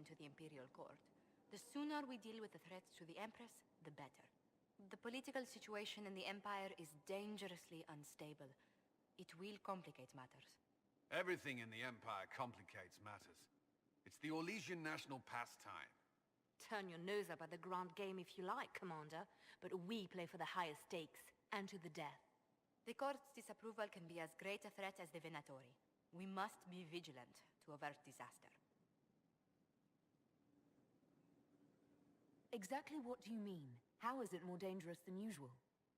into the Imperial Court. The sooner we deal with the threats to the Empress, the better. The political situation in the Empire is dangerously unstable. It will complicate matters. Everything in the Empire complicates matters. It's the Orlesian national pastime. Turn your nose up at the grand game if you like, Commander, but we play for the highest stakes, and to the death. The Court's disapproval can be as great a threat as the Venatori. We must be vigilant to avert disaster. Exactly what do you mean? How is it more dangerous than usual?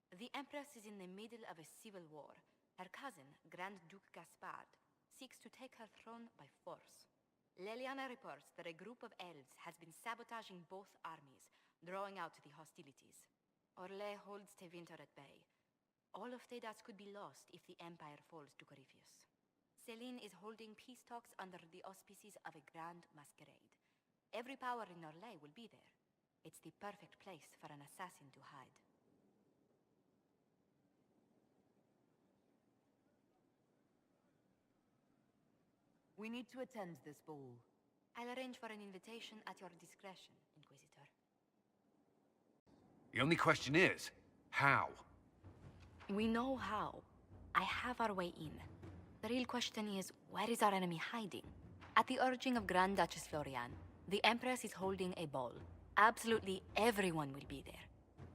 The Empress is in the middle of a civil war. Her cousin, Grand Duke Gaspard, seeks to take her throne by force. Leliana reports that a group of elves has been sabotaging both armies, drawing out the hostilities. Orlais holds Tevinter at bay. All of Thedas could be lost if the Empire falls to Corypheus. Selene is holding peace talks under the auspices of a grand masquerade. Every power in Orlais will be there. It's the perfect place for an assassin to hide. We need to attend this ball. I'll arrange for an invitation at your discretion, Inquisitor. The only question is, how? We know how. I have our way in. The real question is, where is our enemy hiding? At the urging of Grand Duchess Florian, the Empress is holding a ball. Absolutely everyone will be there.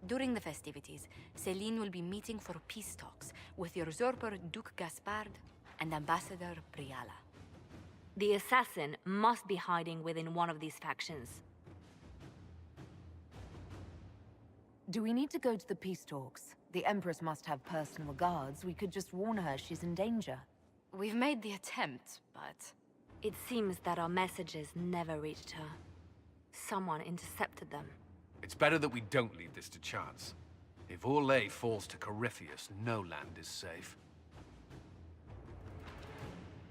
During the festivities, Selene will be meeting for peace talks with usurper Duke Gaspard and Ambassador Briala. The assassin must be hiding within one of these factions. Do we need to go to the peace talks? The Empress must have personal guards. We could just warn her she's in danger. We've made the attempt, but... It seems that our messages never reached her. Someone intercepted them. It's better that we don't leave this to chance. If Orlais falls to Corypheus, no land is safe.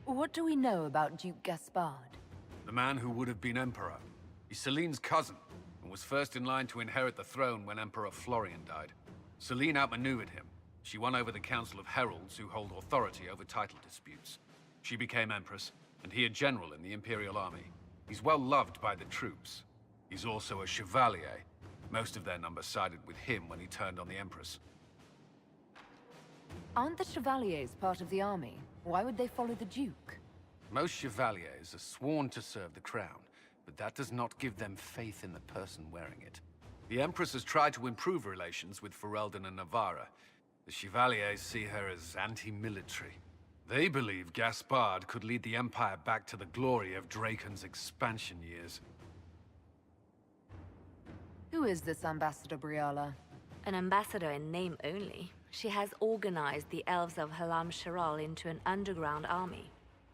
What do we know about Duke Gaspard? The man who would have been Emperor. He's Selene's cousin, and was first in line to inherit the throne when Emperor Florian died. Selene outmaneuvered him. She won over the Council of Heralds, who hold authority over title disputes. She became Empress, and he a general in the Imperial Army. He's well loved by the troops. He's also a Chevalier. Most of their number sided with him when he turned on the Empress. Aren't the Chevaliers part of the army? Why would they follow the Duke? Most Chevaliers are sworn to serve the crown, but that does not give them faith in the person wearing it. The Empress has tried to improve relations with Ferelden and Navarra. The Chevaliers see her as anti-military. They believe Gaspard could lead the Empire back to the glory of Draken's expansion years. Who is this Ambassador Briala? An ambassador in name only. She has organized the Elves of Halam Sharal into an underground army.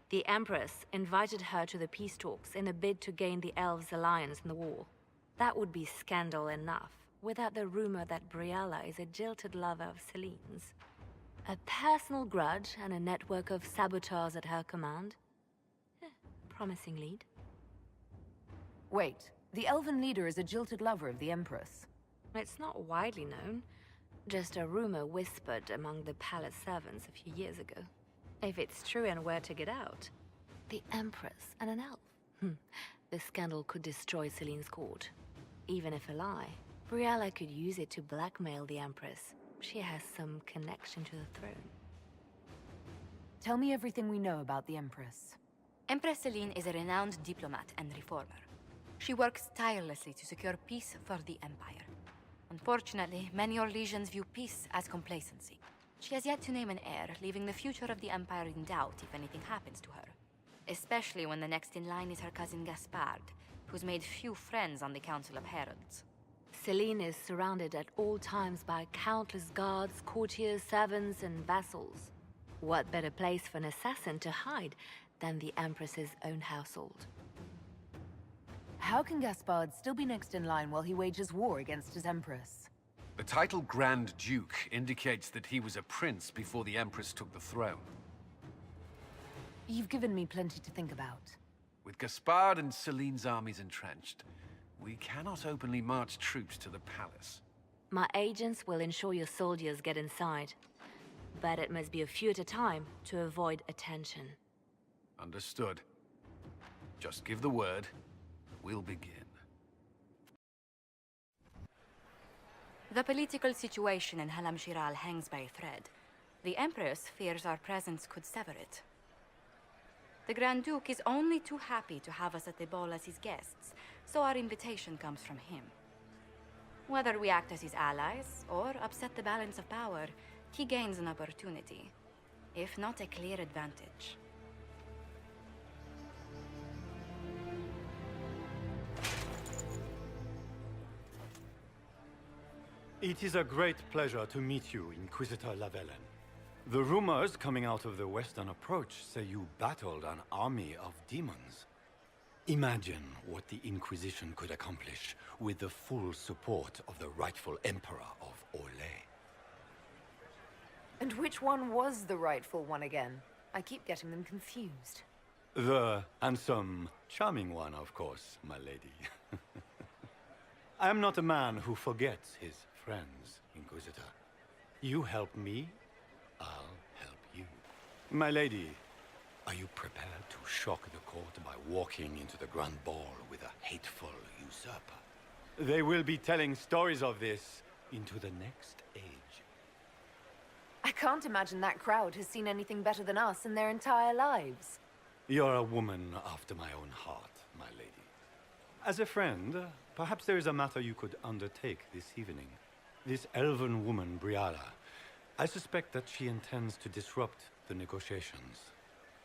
The Empress invited her to the peace talks in a bid to gain the Elves' alliance in the war. That would be scandal enough, without the rumor that Briala is a jilted lover of Selene's. A personal grudge and a network of saboteurs at her command. Promising lead. Wait, the Elven leader is a jilted lover of the Empress. It's not widely known. Just a rumor whispered among the palace servants a few years ago. If it's true and were to get out, the Empress and an elf. The scandal could destroy Selene's court. Even if a lie, Briala could use it to blackmail the Empress. She has some connection to the throne. Tell me everything we know about the Empress. Empress Selene is a renowned diplomat and reformer. She works tirelessly to secure peace for the Empire. Unfortunately, many Orlesians view peace as complacency. She has yet to name an heir, leaving the future of the Empire in doubt if anything happens to her. Especially when the next in line is her cousin Gaspard, who's made few friends on the Council of Heralds. Selene is surrounded at all times by countless guards, courtiers, servants, and vassals. What better place for an assassin to hide than the Empress's own household? How can Gaspard still be next in line while he wages war against his Empress? The title Grand Duke indicates that he was a prince before the Empress took the throne. You've given me plenty to think about. With Gaspard and Selene's armies entrenched, we cannot openly march troops to the palace. My agents will ensure your soldiers get inside. But it must be a few at a time to avoid attention. Understood. Just give the word. we'll begin. The political situation in Halam Shiral hangs by a thread. The Empress fears our presence could sever it. The Grand Duke is only too happy to have us at the ball as his guests, so our invitation comes from him. Whether we act as his allies or upset the balance of power, he gains an opportunity, if not a clear advantage. It is a great pleasure to meet you, Inquisitor Lavellan. The rumors coming out of the Western Approach say you battled an army of demons. Imagine what the Inquisition could accomplish with the full support of the rightful Emperor of Orlais. And which one was the rightful one again? I keep getting them confused. The handsome, charming one, of course, my lady. I am not a man who forgets his friends, Inquisitor. You help me, I'll help you. My lady, are you prepared to shock the court by walking into the Grand Ball with a hateful usurper? They will be telling stories of this into the next age. I can't imagine that crowd has seen anything better than us in their entire lives. You're a woman after my own heart, my lady. As a friend, perhaps there is a matter you could undertake this evening. This elven woman, Briala, I suspect that she intends to disrupt the negotiations.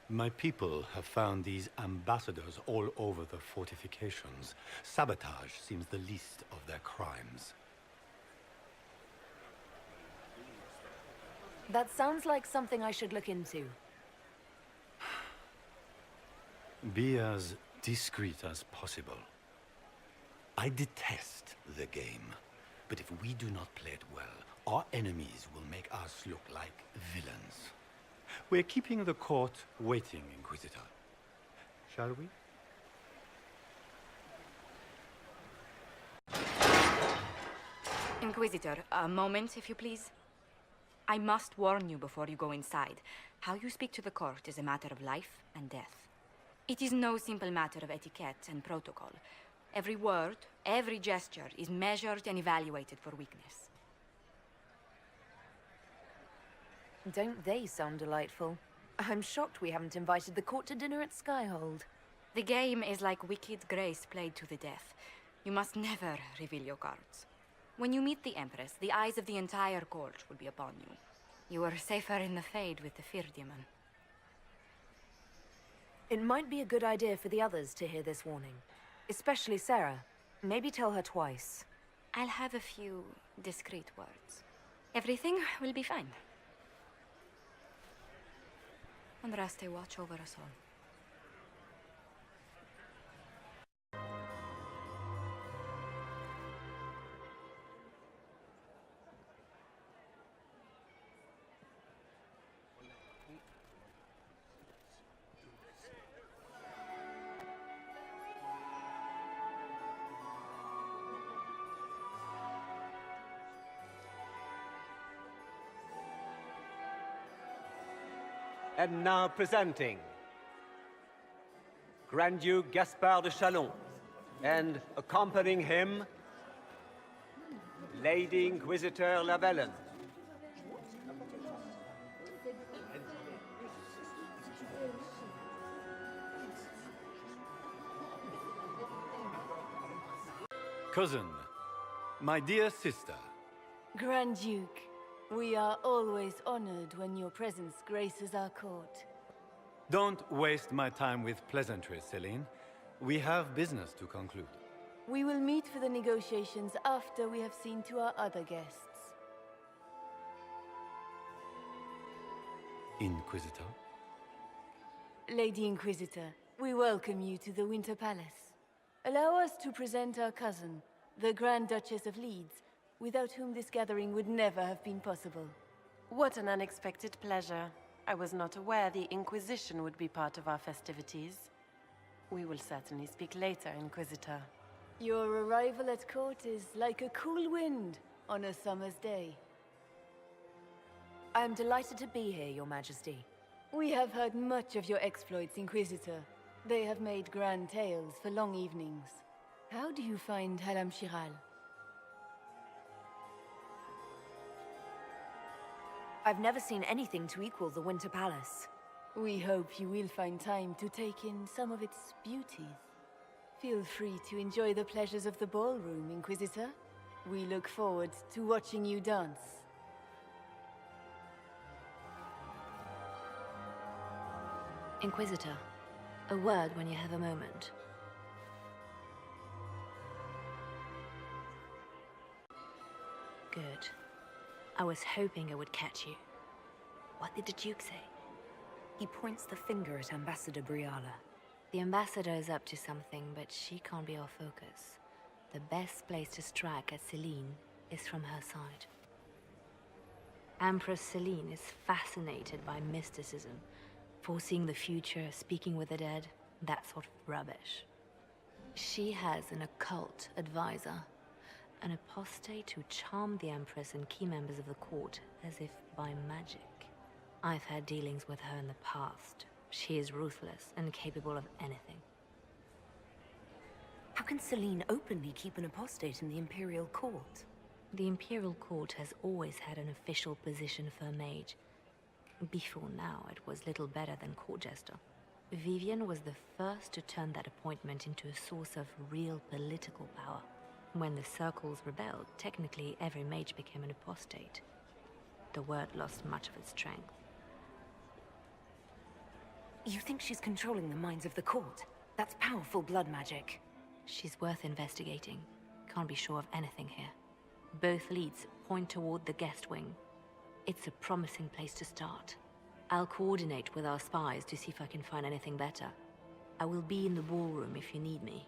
My people have found these ambassadors all over the fortifications. Sabotage seems the least of their crimes. That sounds like something I should look into. Be as discreet as possible. I detest the game, but if we do not play it well, our enemies will make us look like villains. We're keeping the court waiting, Inquisitor. Shall we? Inquisitor, a moment, if you please. I must warn you before you go inside. How you speak to the court is a matter of life and death. It is no simple matter of etiquette and protocol. Every word, every gesture is measured and evaluated for weakness. Don't they sound delightful? I'm shocked we haven't invited the court to dinner at Skyhold. The game is like Wicked Grace played to the death. You must never reveal your cards. When you meet the Empress, the eyes of the entire court will be upon you. You are safer in the Fade with the Fear Demon. It might be a good idea for the others to hear this warning. Especially Sarah. Maybe tell her twice. I'll have a few discreet words. Everything will be fine. Andraste, watch over us all. And now presenting Grand Duke Gaspard de Chalon, and accompanying him, Lady Inquisitor Lavellan. Cousin, my dear sister. Grand Duke, we are always honored when your presence graces our court. Don't waste my time with pleasantries, Celine. We have business to conclude. We will meet for the negotiations after we have seen to our other guests. Inquisitor? Lady Inquisitor, we welcome you to the Winter Palace. Allow us to present our cousin, the Grand Duchess of Leeds, without whom this gathering would never have been possible. What an unexpected pleasure. I was not aware the Inquisition would be part of our festivities. We will certainly speak later, Inquisitor. Your arrival at court is like a cool wind on a summer's day. I am delighted to be here, Your Majesty. We have heard much of your exploits, Inquisitor. They have made grand tales for long evenings. How do you find Halam-Shiral? I've never seen anything to equal the Winter Palace. We hope you will find time to take in some of its beauties. Feel free to enjoy the pleasures of the ballroom, Inquisitor. We look forward to watching you dance. Inquisitor, a word when you have a moment. Good. I was hoping I would catch you. What did the Duke say? He points the finger at Ambassador Briala. The ambassador is up to something, but she can't be our focus. The best place to strike at Selene is from her side. Empress Selene is fascinated by mysticism, foreseeing the future, speaking with the dead, that sort of rubbish. She has an occult advisor, an apostate who charmed the Empress and key members of the court as if by magic. I've had dealings with her in the past. She is ruthless and capable of anything. How can Selene openly keep an apostate in the Imperial Court? The Imperial Court has always had an official position for a mage. Before now, it was little better than court jester. Vivian was the first to turn that appointment into a source of real political power. When the Circles rebelled, technically every mage became an apostate. The word lost much of its strength. You think she's controlling the minds of the court? That's powerful blood magic. She's worth investigating. Can't be sure of anything here. Both leads point toward the guest wing. It's a promising place to start. I'll coordinate with our spies to see if I can find anything better. I will be in the ballroom if you need me.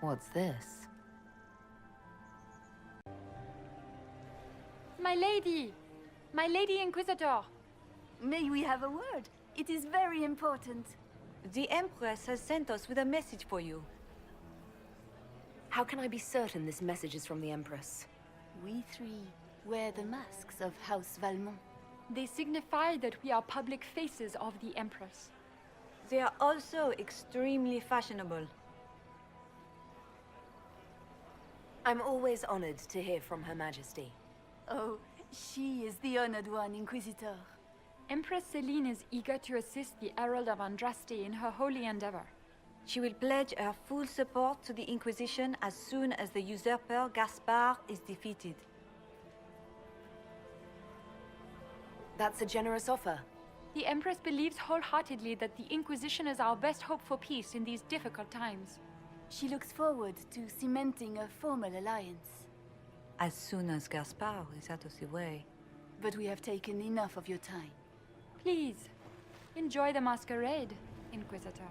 What's this? My lady! My lady Inquisitor! May we have a word? It is very important. The Empress has sent us with a message for you. How can I be certain this message is from the Empress? We three wear the masks of House Valmont. They signify that we are public faces of the Empress. They are also extremely fashionable. I'm always honored to hear from Her Majesty. Oh, she is the honored one, Inquisitor. Empress Selene is eager to assist the Herald of Andraste in her holy endeavor. She will pledge her full support to the Inquisition as soon as the usurper Gaspard is defeated. That's a generous offer. The Empress believes wholeheartedly that the Inquisition is our best hope for peace in these difficult times. She looks forward to cementing a formal alliance. As soon as Gaspard is out of the way. But we have taken enough of your time. Please, enjoy the masquerade, Inquisitor.